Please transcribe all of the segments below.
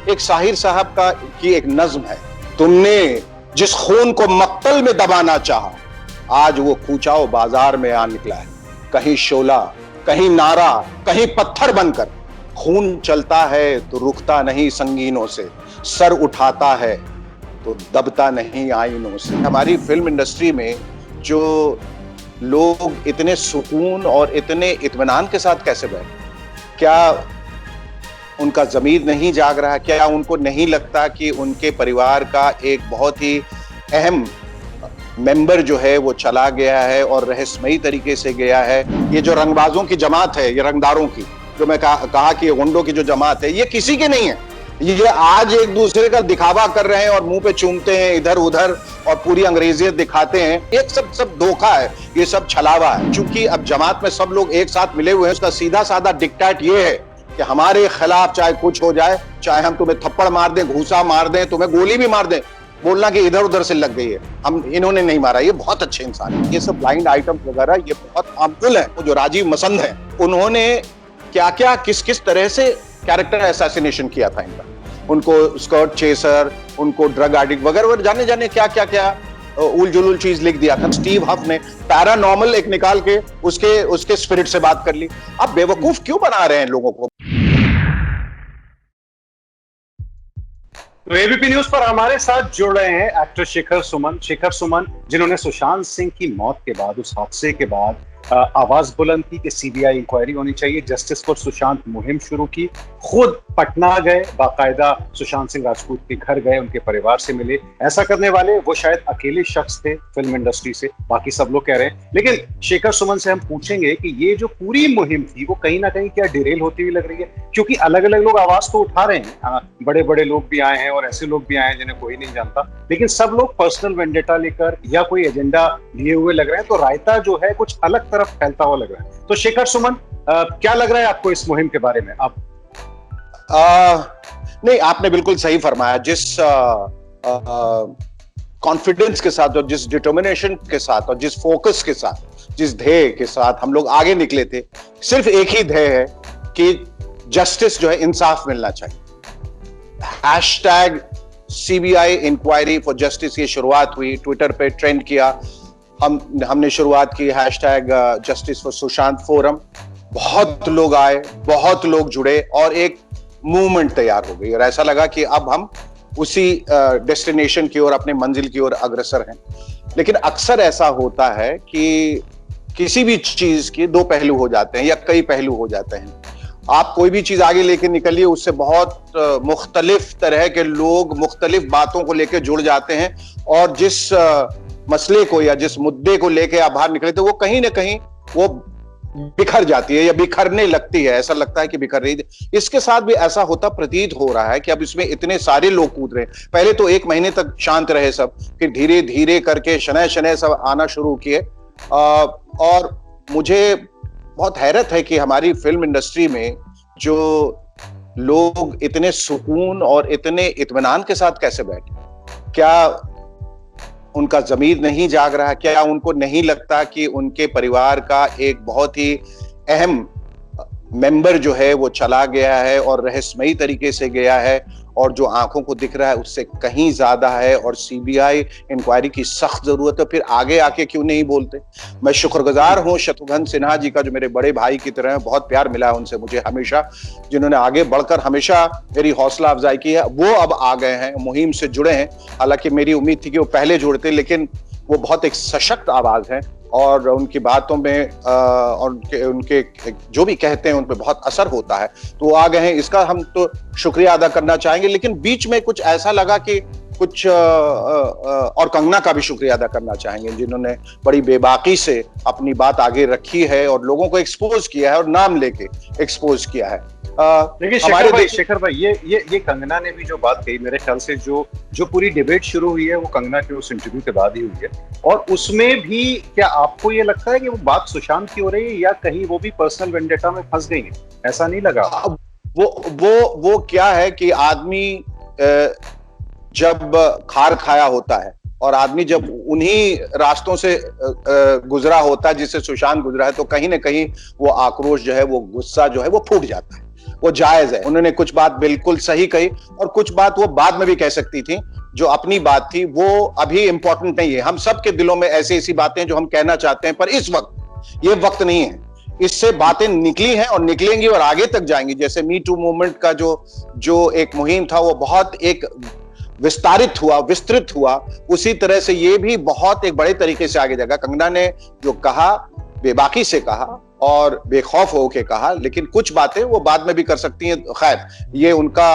एक साहिर साहब की एक नज्म है, तुमने जिस खून को मक्तल में दबाना चाहा, आज वो खूंचाओ बाजार में आ निकला है। कहीं शोला, कहीं नारा, कहीं पत्थर बनकर। खून चलता है तो रुकता नहीं संगीनों से, सर उठाता है तो दबता नहीं आईनों से। हमारी फिल्म इंडस्ट्री में जो लोग इतने सुकून और इतने इत्मीनान के साथ कैसे बैठे? क्या उनका ज़मीर नहीं जाग रहा? क्या उनको नहीं लगता कि उनके परिवार का एक बहुत ही अहम मेंबर जो है वो चला गया है और रहस्यमयी तरीके से गया है? ये जो रंगबाजों की जमात है, ये रंगदारों की, जो मैं कहा कि गुंडों की जो जमात है, ये किसी के नहीं है। ये आज एक दूसरे का दिखावा कर रहे हैं और मुंह पे चूमते हैं इधर उधर और पूरी अंग्रेजियत दिखाते हैं। एक सब धोखा है, ये सब छलावा है। क्योंकि अब जमात में सब लोग एक साथ मिले हुए हैं, उसका सीधा साधा डिक्टेट ये है कि हमारे खिलाफ चाहे कुछ हो जाए, चाहे हम तुम्हें थप्पड़ मार दें, घूसा मार दें, तुम्हें गोली भी मार दें, बोलना कि इधर उधर से लग गई है, हम इन्होंने नहीं मारा, ये बहुत अच्छे इंसान है। ये सब ब्लाइंड आइटम वगैरह ये बहुत आमतुल है। वो जो राजीव मसंद है, उन्होंने क्या क्या किस किस तरह से कैरेक्टर असैसिनेशन किया था इनका। उनको स्कर्ट चेसर, उनको ड्रग एडिक्ट वगैरह जाने जाने क्या क्या क्या उल जुलूल चीज लिख दिया था। स्टीव हफ ने पैरानॉर्मल एक निकाल के उसके स्पिरिट से बात कर ली। आप बेवकूफ क्यों बना रहे हैं लोगों को? तो एबीपी न्यूज पर हमारे साथ जुड़ रहे हैं एक्टर शेखर सुमन, जिन्होंने सुशांत सिंह की मौत के बाद, उस हादसे के बाद आवाज बुलंद की कि सीबीआई इंक्वायरी होनी चाहिए, जस्टिस फॉर सुशांत मुहिम शुरू की, खुद पटना गए, बाकायदा सुशांत सिंह राजपूत के घर गए, उनके परिवार से मिले। ऐसा करने वाले वो शायद अकेले शख्स थे फिल्म इंडस्ट्री से, बाकी सब लोग कह रहे हैं। लेकिन शेखर सुमन से हम पूछेंगे कि ये जो पूरी मुहिम थी वो कहीं ना कहीं क्या डिरेल होती हुई लग रही है? क्योंकि अलग अलग लोग आवाज तो उठा रहे हैं, बड़े बड़े लोग भी आए हैं और ऐसे लोग भी आए हैं जिन्हें कोई नहीं जानता, लेकिन सब लोग पर्सनल वेंडेटा लेकर या कोई एजेंडा लिए हुए लग रहे हैं। तो रायता जो है कुछ अलग तरफ फैलता हुआ लग रहा है। तो शेखर सुमन, क्या लग रहा है आपको इस मुहिम के बारे में? आप नहीं, आपने बिल्कुल सही फरमाया। जिस कॉन्फिडेंस के साथ और जिस डिटर्मिनेशन के साथ और जिस फोकस के साथ, जिस ध्येय के साथ हम लोग आगे निकले थे, सिर्फ एक ही ध्येय है कि जस्टिस जो है, इंसाफ मिलना चाहिए। Hashtag CBI inquiry for justice की शुरुआत हुई, ट्विटर पे ट्रेंड किया। हमने शुरुआत की hashtag justice for Sushant forum. बहुत लोग आए, बहुत लोग जुड़े और एक मूवमेंट तैयार हो गई और ऐसा लगा कि अब हम उसी डेस्टिनेशन की ओर, अपने मंजिल की ओर अग्रसर हैं। लेकिन अक्सर ऐसा होता है कि किसी भी चीज के दो पहलू हो जाते हैं या कई पहलू हो जाते हैं। आप कोई भी चीज आगे लेके निकलिए, उससे बहुत मुख्तलिफ तरह के लोग मुख्तलिफ बातों को लेके जुड़ जाते हैं और जिस मसले को या जिस मुद्दे को लेके आप बाहर निकले थे, वो कहीं ना कहीं वो बिखर जाती है या बिखरने लगती है। ऐसा लगता है कि बिखर रही है। इसके साथ भी ऐसा होता प्रतीत हो रहा है कि अब इसमें इतने सारे लोग कूद रहे हैं। पहले तो एक महीने तक शांत रहे सब, फिर धीरे धीरे करके शनय शनय सब आना शुरू किए। और मुझे बहुत हैरत है कि हमारी फिल्म इंडस्ट्री में जो लोग इतने सुकून और इतने इत्मीनान के साथ कैसे बैठे? क्या उनका ज़मीर नहीं जाग रहा? क्या उनको नहीं लगता कि उनके परिवार का एक बहुत ही अहम मेंबर जो है वो चला गया है और रहस्यमयी तरीके से गया है और जो आंखों को दिख रहा है उससे कहीं ज्यादा है और सीबीआई इंक्वायरी की सख्त जरूरत है? फिर आगे आके क्यों नहीं बोलते? मैं शुक्रगुजार हूं शत्रुघ्न सिन्हा जी का, जो मेरे बड़े भाई की तरह हैं। बहुत प्यार मिला है उनसे मुझे हमेशा, जिन्होंने आगे बढ़कर हमेशा मेरी हौसला अफजाई की है। वो अब आ गए हैं, मुहिम से जुड़े हैं। हालांकि मेरी उम्मीद थी कि वो पहले जुड़ते, लेकिन वो बहुत एक सशक्त आवाज है और उनकी बातों में और उनके जो भी कहते हैं उन पर बहुत असर होता है। तो वो आ गए हैं, इसका हम तो शुक्रिया अदा करना चाहेंगे। लेकिन बीच में कुछ ऐसा लगा कि कुछ और कंगना का भी शुक्रिया अदा करना चाहेंगे, जिन्होंने बड़ी बेबाकी से अपनी बात आगे रखी है और लोगों को एक्सपोज किया है और नाम लेके एक्सपोज किया है। देखिए शेखर भाई, ये कंगना ने भी जो बात कही, मेरे ख्याल से जो पूरी डिबेट शुरू हुई है वो कंगना के उस इंटरव्यू के बाद ही हुई है। और उसमें भी क्या आपको ये लगता है कि वो बात सुशांत की हो रही है या कहीं वो भी पर्सनल वेंडेटा में फंस गई है? ऐसा नहीं लगा? वो क्या है कि आदमी जब खार खाया होता है और आदमी जब उन्हीं रास्तों से गुजरा होता है जिससे सुशांत गुजरा है, तो कहीं ना कहीं वो आक्रोश जो है, वो गुस्सा जो है, वो फूट जाता है। वो जायज है। उन्होंने कुछ बात बिल्कुल सही कही और कुछ बात वो बाद में भी कह सकती थी, जो अपनी बात थी वो अभी इंपॉर्टेंट नहीं है। हम सबके दिलों में ऐसी ऐसी बातें जो हम कहना चाहते हैं, पर इस वक्त ये वक्त नहीं है। इससे बातें निकली हैं और निकलेंगी और आगे तक जाएंगी। जैसे मी टू मूवमेंट का जो एक मुहिम था वो बहुत एक विस्तारित हुआ, विस्तृत हुआ, उसी तरह से ये भी बहुत एक बड़े तरीके से आगे जाएगा। कंगना ने जो कहा, बेबाकी से कहा और बेखौफ होके कहा, लेकिन कुछ बातें वो बाद में भी कर सकती हैं। खैर, ये उनका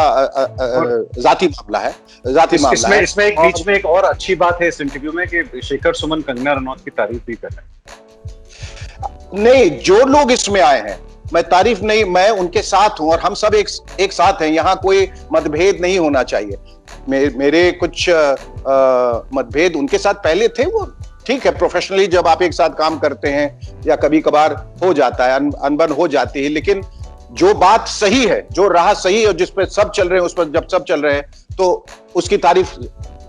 जाती मामला है, जाती मामला है। इसमें एक बीच में एक और अच्छी बात है इस इंटरव्यू में कि शेखर सुमन कंगना रनौत की तारीफ भी कर रहे हैं। नहीं, जो लोग इसमें आए हैं, मैं तारीफ नहीं, मैं उनके साथ हूं और हम सब एक साथ हैं। यहां कोई मतभेद नहीं होना चाहिए। मेरे कुछ मतभेद उनके साथ पहले थे, वो ठीक है, प्रोफेशनली जब आप एक साथ काम करते हैं या कभी कभार हो जाता है, अनबन हो जाती है, लेकिन जो बात सही है, जो राह सही है, जिस पे सब चल रहे हैं, उस पर जब सब चल रहे हैं तो उसकी तारीफ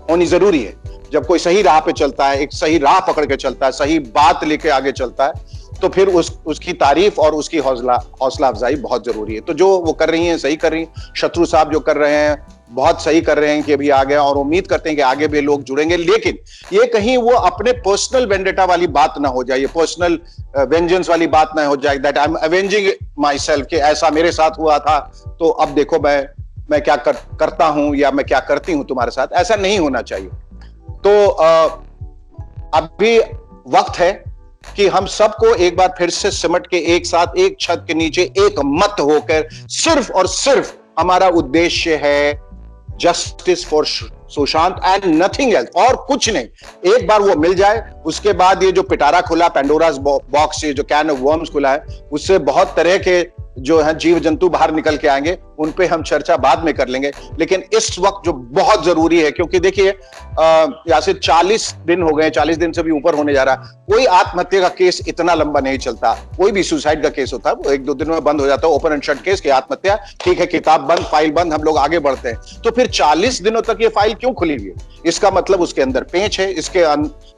होनी जरूरी है। जब कोई सही राह पे चलता है, एक सही राह पकड़ के चलता है, सही बात लेके आगे चलता है, तो फिर उसकी तारीफ और उसकी हौसला अफजाई बहुत जरूरी है। तो जो वो कर रही हैं सही कर रही हैं। शत्रु साहब जो कर रहे हैं बहुत सही कर रहे हैं कि अभी आ गया, और उम्मीद करते हैं कि आगे भी लोग जुड़ेंगे। लेकिन ये कहीं वो अपने पर्सनल वेंडेटा वाली बात ना हो जाए, पर्सनल वेंजेंस वाली बात ना हो जाए, that I am avenging myself, कि ऐसा मेरे साथ हुआ था तो अब देखो मैं क्या करता हूं या मैं क्या करती हूं तुम्हारे साथ। ऐसा नहीं होना चाहिए। तो अभी वक्त है कि हम सबको एक बार फिर से सिमट के एक साथ एक छत के नीचे एक मत होकर सिर्फ और सिर्फ हमारा उद्देश्य है justice for Sushant and nothing else, और कुछ नहीं। एक बार वो मिल जाए, उसके बाद ये जो पिटारा खुला, पेंडोरास बॉक्स, जो कैन ऑफ वर्म्स खुला है, उससे बहुत तरह के जो है जीव जंतु बाहर निकल के आएंगे। उन पे हम चर्चा बाद में कर लेंगे। लेकिन इस वक्त जो बहुत जरूरी है, क्योंकि देखिए यहाँ से 40 दिन हो गए, 40 दिन से भी ऊपर होने जा रहा। कोई आत्महत्या का केस इतना लंबा नहीं चलता। कोई भी सुसाइड का केस होता है वो 1-2 दिन में बंद हो जाता है। ओपन एंड शट केस की आत्महत्या, ठीक है, किताब बंद, फाइल बंद, हम लोग आगे बढ़ते हैं। तो फिर 40 दिनों तक ये फाइल क्यों खुली हुई है? इसका मतलब उसके अंदर पेंच है, इसके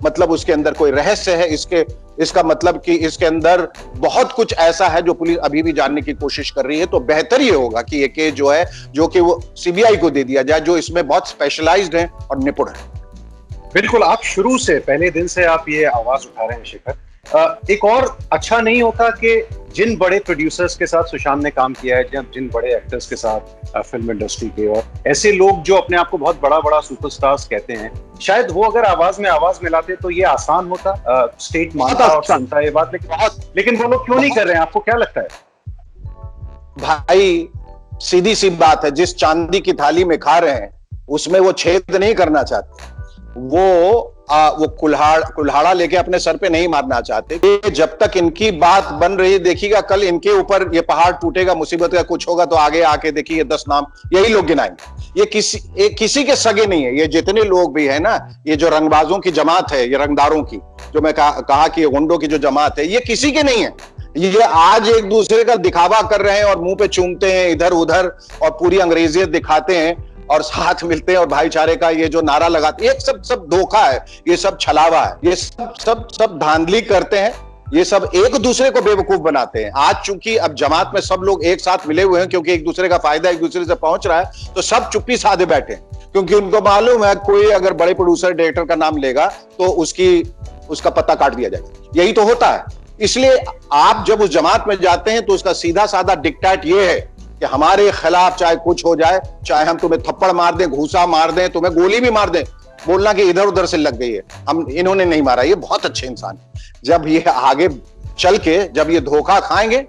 मतलब उसके अंदर कोई रहस्य है, इसका मतलब कि इसके अंदर बहुत कुछ ऐसा है जो पुलिस अभी भी जानने की कोशिश कर रही है। तो बेहतर ये होगा कि ये केस जो है, जो कि वो सीबीआई को दे दिया जाए, जो इसमें बहुत स्पेशलाइज्ड है और निपुण है। बिल्कुल, आप शुरू से, पहले दिन से आप ये आवाज उठा रहे हैं शेखर। एक और अच्छा नहीं होता कि जिन बड़े प्रोड्यूसर्स के साथ सुशांत ने काम किया है, जिन बड़े एक्टर्स के साथ फिल्म इंडस्ट्री के, और ऐसे लोग जो अपने आप को बहुत बड़ा बड़ा सुपरस्टार्स कहते हैं, शायद वो अगर आवाज में आवाज मिलाते तो ये आसान होता, स्टेट मानता और सुनता ये बात। लेकिन वो लोग क्यों नहीं कर रहे हैं, आपको क्या लगता है? भाई सीधी सी बात है, जिस चांदी की थाली में खा रहे हैं उसमें वो छेद नहीं करना चाहते। वो कुल्हाड़ा लेके अपने सर पे नहीं मारना चाहते। जब तक इनकी बात बन रही है, देखिएगा कल इनके ऊपर ये पहाड़ टूटेगा, मुसीबत का कुछ होगा तो आगे आके देखिए 10 नाम यही लोग गिनाएंगे। ये किसी के सगे नहीं है। ये जितने लोग भी है ना, ये जो रंगबाजों की जमात है, ये रंगदारों की, जो मैं कहा कि गुंडों की जो जमात है, ये किसी के नहीं है। ये आज एक दूसरे का दिखावा कर रहे हैं और मुंह पे चूमते हैं इधर उधर और पूरी अंग्रेजियत दिखाते हैं और साथ मिलते हैं और भाईचारे का ये जो नारा लगाते हैं, ये सब धोखा है, ये सब छलावा है, ये सब धांधली करते हैं, ये सब एक दूसरे को बेवकूफ बनाते हैं। आज चूंकि अब जमात में सब लोग एक साथ मिले हुए हैं, क्योंकि एक दूसरे का फायदा एक दूसरे से पहुंच रहा है, तो सब चुप्पी साधे बैठे हैं, क्योंकि उनको मालूम है कोई अगर बड़े प्रोड्यूसर डायरेक्टर का नाम लेगा तो उसका पत्ता काट दिया जाएगा। यही तो होता है। इसलिए आप जब उस जमात में जाते हैं तो उसका सीधा साधा डिक्टेट ये है कि हमारे खिलाफ चाहे कुछ हो जाए, चाहे हम तुम्हें थप्पड़ मार दें, घूसा मार दें, तुम्हें गोली भी मार दें, बोलना कि इधर उधर से लग गई है, इन्होंने नहीं मारा, ये बहुत अच्छे इंसान है। जब ये आगे चल के जब ये धोखा खाएंगे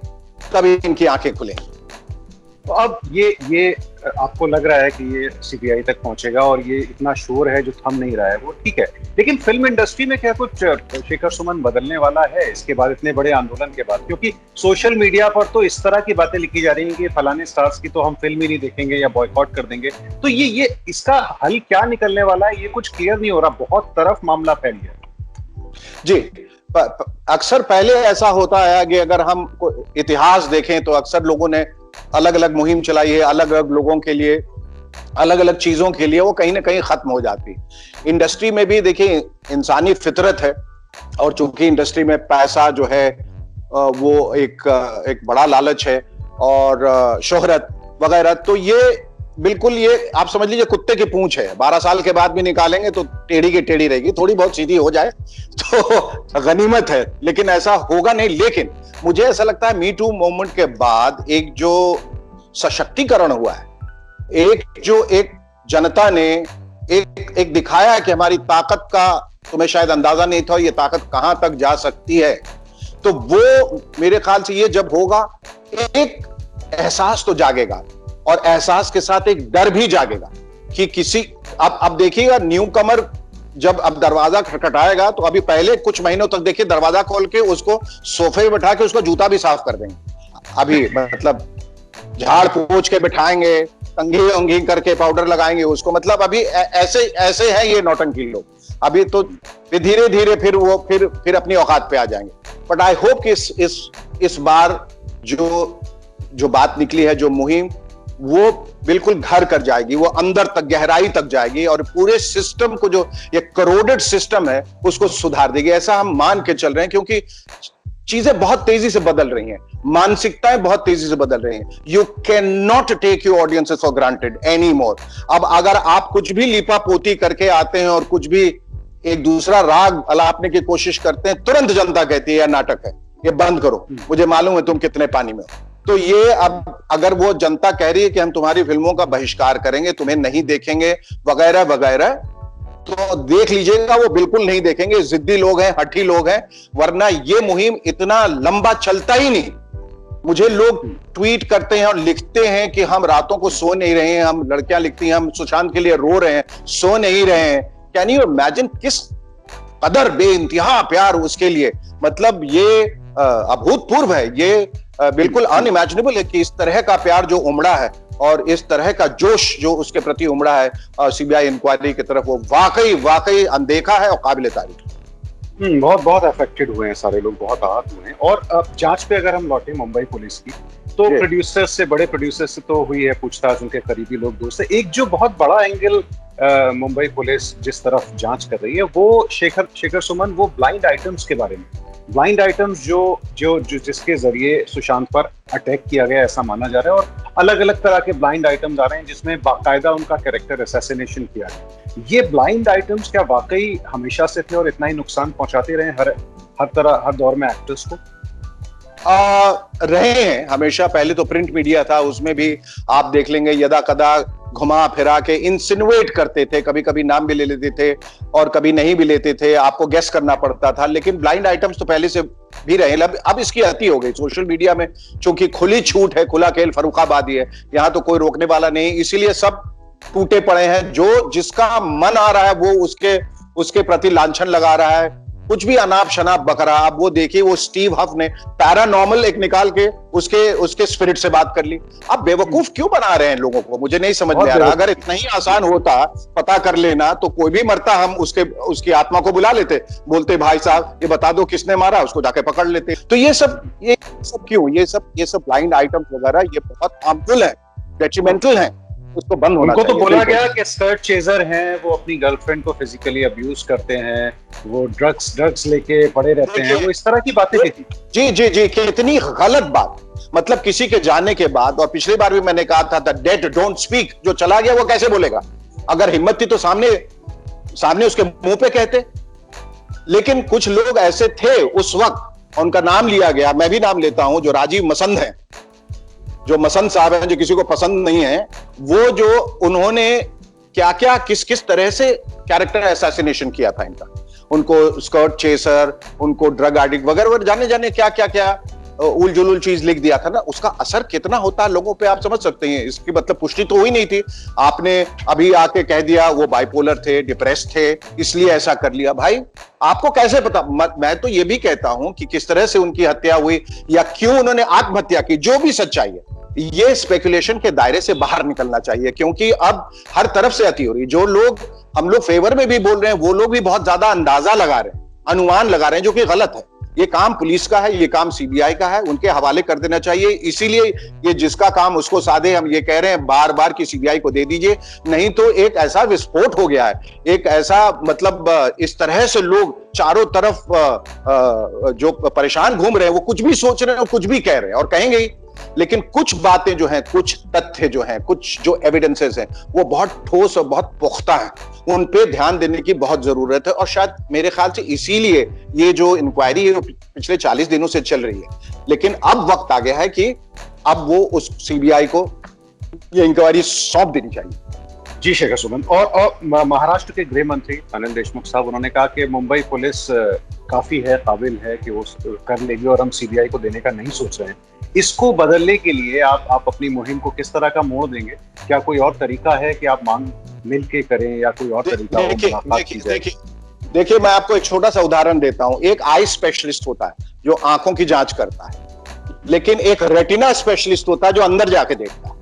तभी इनकी आंखें खुलेंगी। तो अब ये आपको लग रहा है कि ये सीबीआई तक पहुंचेगा और ये इतना शोर है जो थम नहीं रहा है, वो ठीक है। लेकिन फिल्म इंडस्ट्री में क्या कुछ शेखर सुमन बदलने वाला है इसके बाद, इतने बड़े आंदोलन के बाद? क्योंकि सोशल मीडिया पर तो इस तरह की बातें लिखी जा रही हैं कि फलाने स्टार्स की तो हम फिल्म ही नहीं देखेंगे या बॉयकॉट कर देंगे। तो ये इसका हल क्या निकलने वाला है, ये कुछ क्लियर नहीं हो रहा। बहुत तरफ मामला फैल गया जी। अक्सर पहले ऐसा होता है कि अगर हम इतिहास देखें तो अक्सर लोगों ने अलग अलग मुहिम चलाई है, अलग अलग लोगों के लिए, अलग अलग चीजों के लिए, वो कहीं ना कहीं खत्म हो जाती। इंडस्ट्री में भी देखिए इंसानी फितरत है, और चूंकि इंडस्ट्री में पैसा जो है वो एक बड़ा लालच है, और शोहरत वगैरह, तो ये बिल्कुल, ये आप समझ लीजिए कुत्ते की पूंछ है, 12 साल के बाद भी निकालेंगे तो टेढ़ी की टेढ़ी रहेगी, थोड़ी बहुत सीधी हो जाए तो गनीमत है, लेकिन ऐसा होगा नहीं। लेकिन मुझे ऐसा लगता है मी टू मूवमेंट के बाद एक जो सशक्तिकरण हुआ है, एक जनता ने एक दिखाया है कि हमारी ताकत का तुम्हें शायद अंदाजा नहीं था, ये ताकत कहां तक जा सकती है, तो वो मेरे ख्याल से ये जब होगा एक एहसास तो जागेगा, और एहसास के साथ एक डर भी जागेगा कि किसी, अब देखिएगा न्यू कमर जब अब दरवाजा खटखटाएगा तो अभी पहले कुछ महीनों तक देखिए दरवाजा खोल के उसको सोफे पे बैठा के उसका जूता भी साफ कर देंगे, अभी मतलब झाड़ पोंछ के बिठाएंगे, कंघी उंघी करके पाउडर लगाएंगे उसको, मतलब अभी ऐसे ऐसे है ये नौटंकी लोग, अभी तो धीरे धीरे फिर अपनी औकात पे आ जाएंगे। बट आई होप कि इस बार जो बात निकली है, जो मुहिम, वो बिल्कुल घर कर जाएगी, वो अंदर तक गहराई तक जाएगी और पूरे सिस्टम को, जो ये करोडेड सिस्टम है, उसको सुधार देगी, ऐसा हम मान के चल रहे हैं, क्योंकि चीजें बहुत तेजी से बदल रही हैं, मानसिकताएं बहुत तेजी से बदल रही हैं। You can not take your audiences for granted any more. अब अगर आप कुछ भी लिपा पोती करके आते हैं और कुछ भी एक दूसरा राग अलापने की कोशिश करते हैं, तुरंत जनता कहती है यह नाटक है, ये बंद करो, मुझे मालूम है तुम कितने पानी में हो। तो ये अब अगर वो जनता कह रही है कि हम तुम्हारी फिल्मों का बहिष्कार करेंगे, तुम्हें नहीं देखेंगे वगैरह वगैरह, तो देख लीजिएगा वो बिल्कुल नहीं देखेंगे, जिद्दी लोग हैं, हठी लोग हैं, वरना ये मुहिम इतना लंबा चलता ही नहीं। मुझे लोग ट्वीट करते हैं और लिखते हैं कि हम रातों को सो नहीं रहे हैं, हम लड़कियां लिखती हैं हम सुशांत के लिए रो रहे हैं, सो नहीं रहे हैं। कैन यू इमेजिन किस कदर बेइंतहा प्यार उसके लिए, मतलब ये अभूतपूर्व है, ये बिल्कुल अनइमेजिनेबल है कि इस तरह का प्यार जो उमड़ा है और इस तरह का जोश जो उसके प्रति उमड़ा है सीबीआई इंक्वायरी की तरफ, वो वाकई अनदेखा है और काबिल तारीफ। बहुत अफेक्टेड हुए हैं सारे लोग, बहुत आहत हुए हैं। और जांच पे अगर हम लौटे मुंबई पुलिस की, तो प्रोड्यूसर्स से, बड़े प्रोड्यूसर्स से तो हुई है पूछताछ, उनके करीबी लोग दोस्त से। एक जो बहुत बड़ा एंगल मुंबई पुलिस जिस तरफ जांच कर रही है, वो शेखर सुमन, वो ब्लाइंड आइटम्स के बारे में, ब्लाइंड आइटम्स जो जिसके जरिए सुशांत पर अटैक किया गया ऐसा माना जा रहा है, और अलग अलग तरह के ब्लाइंड आइटम्स आ रहे हैं जिसमें बाकायदा उनका कैरेक्टर असैसिनेशन किया गया। ये ब्लाइंड आइटम्स क्या वाकई हमेशा से थे और इतना ही नुकसान पहुंचाते रहे हर दौर में एक्टर्स को? रहे हैं हमेशा। पहले तो प्रिंट मीडिया था, उसमें भी आप देख लेंगे यदा कदा घुमा फिरा के इंसिनुएट करते थे, कभी कभी नाम भी ले लेते थे और कभी नहीं भी लेते थे, आपको गेस करना पड़ता था। लेकिन ब्लाइंड आइटम्स तो पहले से भी रहे, अब इसकी अति हो गई सोशल मीडिया में, चूंकि खुली छूट है, खुला खेल फर्रुखाबादी है, यहाँ तो कोई रोकने वाला नहीं, इसीलिए सब टूटे पड़े हैं। जो जिसका मन आ रहा है वो उसके प्रति लांछन लगा रहा है, कुछ भी अनाप शनाप बक रहा। अब वो देखिए, वो स्टीव हफ ने पैरानॉर्मल एक निकाल के उसके स्पिरिट से बात कर ली। अब बेवकूफ क्यों बना रहे हैं लोगों को, मुझे नहीं समझ में आ रहा। अगर इतना ही आसान होता पता कर लेना तो कोई भी मरता, हम उसकी आत्मा को बुला लेते, बोलते भाई साहब ये बता दो किसने मारा, उसको जाके पकड़ लेते। तो ये सब क्यों, ये सब ब्लाइंड आइटम्स वगैरह ये बहुत हार्मफुल है, डेट्रीमेंटल है, उसको बंद होना चाहिए। उनको तो बोला गया कि स्कर्ट चेजर हैं, वो अपनी गर्लफ्रेंड को फिजिकली अब्यूज करते हैं, वो ड्रग्स लेके पड़े रहते हैं, वो इस तरह की बातें कहती। जी, कितनी गलत बात। मतलब किसी के जाने के बाद, और पिछली बार भी मैंने कहा था द डेड डोंट स्पीक, जो चला गया वो कैसे बोलेगा? अगर हिम्मत थी तो सामने उसके मुंह पे कहते। लेकिन कुछ लोग ऐसे थे उस वक्त, उनका नाम लिया गया, मैं भी नाम लेता हूं, जो राजीव मसंद है, जो मसंद साहब हैं, जो किसी को पसंद नहीं है, वो जो उन्होंने क्या किस तरह से कैरेक्टर असैसिनेशन किया था इनका, उनको स्कर्ट चेसर, उनको ड्रग एडिक्ट वगैरह जाने क्या उल जुलूल चीज लिख दिया था ना, उसका असर कितना होता है लोगों पे आप समझ सकते हैं। इसकी मतलब पुष्टि तो हुई नहीं थी, आपने अभी आके कह दिया वो बाइपोलर थे, डिप्रेस थे, इसलिए ऐसा कर लिया। भाई आपको कैसे पता? मैं तो ये भी कहता हूं कि किस तरह से उनकी हत्या हुई या क्यों उन्होंने आत्महत्या की, जो भी सच्चाई है, ये स्पेकुलेशन के दायरे से बाहर निकलना चाहिए, क्योंकि अब हर तरफ से अति हो रही। जो लोग हम लोग फेवर में भी बोल रहे हैं, वो लोग भी बहुत ज्यादा अंदाजा लगा रहे हैं, अनुमान लगा रहे हैं, जो कि गलत है। ये काम पुलिस का है, ये काम सीबीआई का है, उनके हवाले कर देना चाहिए। इसीलिए ये जिसका काम उसको साधे, हम ये कह रहे हैं बार बार कि सीबीआई को दे दीजिए, नहीं तो एक ऐसा विस्फोट हो गया है, एक ऐसा मतलब इस तरह से लोग चारों तरफ जो परेशान घूम रहे हैं, वो कुछ भी सोच रहे हैं और कुछ भी कह रहे हैं और कहेंगे ही। लेकिन कुछ बातें जो हैं, कुछ तथ्य जो हैं, कुछ जो एविडेंसेस हैं, वो बहुत ठोस और बहुत पुख्ता हैं। उन पे ध्यान देने की बहुत जरूरत है और शायद मेरे ख्याल से इसीलिए ये जो इंक्वायरी है पिछले 40 दिनों से चल रही है। लेकिन अब वक्त आ गया है कि अब वो उस सीबीआई को ये इंक्वायरी सौंप देनी चाहिए। जी शेखर सुमन। और महाराष्ट्र के गृह मंत्री अनिल देशमुख साहब, उन्होंने कहा कि मुंबई पुलिस काफी है, काबिल है कि वो कर लेगी और हम सीबीआई को देने का नहीं सोच रहे हैं। इसको बदलने के लिए आप अपनी मुहिम को किस तरह का मोड़ देंगे? क्या कोई और तरीका है कि आप मांग मिलके करें या कोई और तरीका? देखिए, मैं आपको एक छोटा सा उदाहरण देता हूं। एक आई स्पेशलिस्ट होता है जो आंखों की जांच करता है, लेकिन एक रेटिना स्पेशलिस्ट होता है जो अंदर जाके देखता है,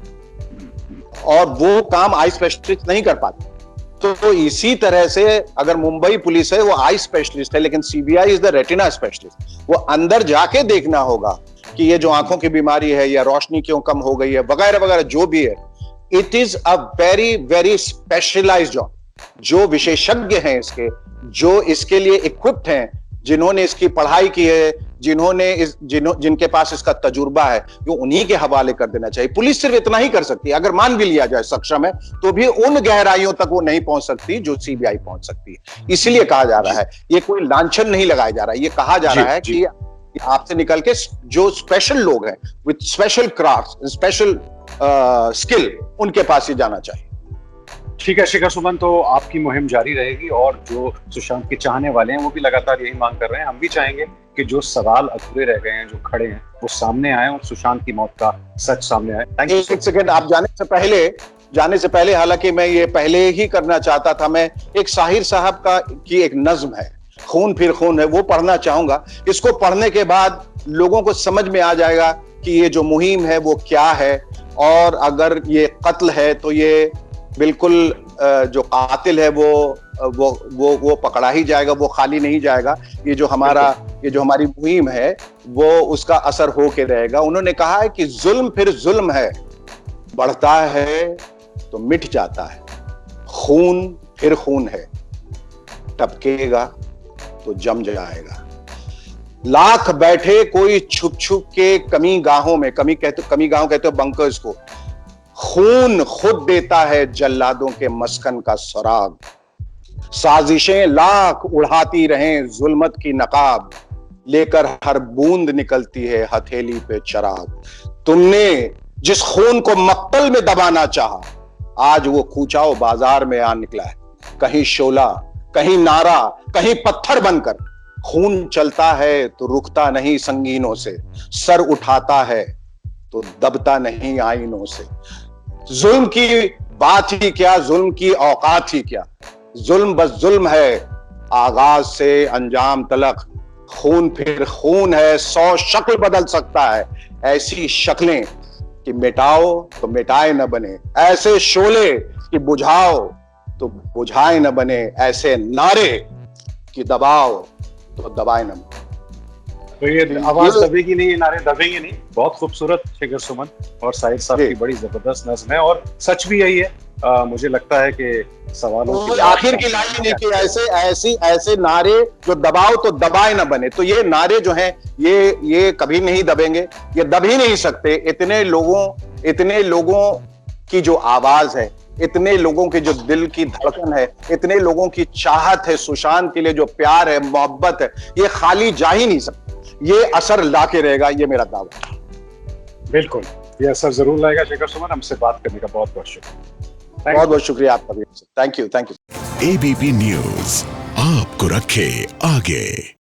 और वो काम आई स्पेशलिस्ट नहीं कर पाते। तो इसी तरह से अगर मुंबई पुलिस है वो आई स्पेशलिस्ट है, लेकिन CBI is the retina specialist. वो अंदर जाके देखना होगा कि ये जो आंखों की बीमारी है या रोशनी क्यों कम हो गई है वगैरह वगैरह जो भी है। It is a very very specialised job. जो विशेषज्ञ हैं इसके, जो इसके लिए इक्विप्ड हैं, जिन्होंने इसकी पढ़ाई की है, जिनके पास इसका तजुर्बा है, वो उन्हीं के हवाले कर देना चाहिए। पुलिस सिर्फ इतना ही कर सकती है। अगर मान भी लिया जाए सक्षम है, तो भी उन गहराइयों तक वो नहीं पहुंच सकती जो सीबीआई पहुंच सकती है। इसलिए कहा जा रहा है, ये कोई लांछन नहीं लगाया जा रहा है, ये कहा जा रहा है कि आपसे निकल के जो स्पेशल लोग हैं with special craft, special skill, उनके पास ही जाना चाहिए। ठीक है शेखर सुमन, तो आपकी मुहिम जारी रहेगी और जो सुशांत के चाहने वाले हैं वो भी लगातार यही मांग कर रहे हैं। हम भी चाहेंगे कि जो सवाल अधूरे रह गए हैं, जो खड़े हैं, वो सामने आए और सुशांत की मौत का सच सामने आए। Thank you. एक सेकंड, आप जाने से पहले हालांकि मैं ये पहले ही करना चाहता था, मैं एक साहिर साहब की एक नज्म है, खून फिर खून है, वो पढ़ना चाहूंगा। इसको पढ़ने के बाद लोगों को समझ में आ जाएगा कि ये जो मुहिम है वो क्या है, और अगर ये कत्ल है तो ये बिल्कुल जो कातिल है वो पकड़ा ही जाएगा, वो खाली नहीं जाएगा। ये जो हमारी मुहिम है वो उसका असर होके रहेगा। उन्होंने कहा है कि जुल्म फिर जुल्म है, बढ़ता है तो मिट जाता है, खून फिर खून है, टपकेगा तो जम जाएगा। लाख बैठे कोई छुप छुप के कमी गाहों कहते हो बंकर्स को, खून खुद देता है जल्लादों के मस्कन का सुराग। साजिशें लाख उड़ाती रहें जुल्मत की नकाब, लेकर हर बूंद निकलती है हथेली पे चराग। तुमने जिस खून को मक्तल में दबाना चाहा, आज वो कूचाओ बाजार में आ निकला है। कहीं शोला, कहीं नारा, कहीं पत्थर बनकर। खून चलता है तो रुकता नहीं संगीनों से, सर उठाता है तो दबता नहीं आईनों से। जुल्म की बात ही क्या, जुल्म की औकात ही क्या, जुल्म बस जुल्म है आगाज से अंजाम तलक। खून फिर खून है, 100 शक्ल बदल सकता है, ऐसी शक्लें कि मिटाओ तो मिटाए न बने, ऐसे शोले कि बुझाओ तो बुझाए न बने, ऐसे नारे कि दबाओ तो दबाए न बने। तो ये आवाज दबेगी नहीं, ये नारे दबेंगे नहीं। बहुत खूबसूरत शेखर सुमन और साहिर साहब की बड़ी जबरदस्त नज्म है, और सच भी यही है। मुझे लगता है कि सवालों की आखिर की लाइन है कि ऐसे नारे जो दबाओ तो दबाए ना बने। तो ये नारे जो हैं ये कभी नहीं दबेंगे, ये दब ही नहीं सकते। इतने लोगों की जो आवाज है, इतने लोगों के जो दिल की धड़कन है, इतने लोगों की चाहत है, सुशांत के लिए जो प्यार है, मोहब्बत है, ये खाली जा ही नहीं सकते। ये असर लाके रहेगा, ये मेरा दावा है। बिल्कुल, ये असर जरूर लाएगा। शेखर सुमन, हमसे बात करने का बहुत बहुत शुक्रिया। बहुत बहुत शुक्रिया आपका भी। Thank you. एबीपी न्यूज आपको रखे आगे।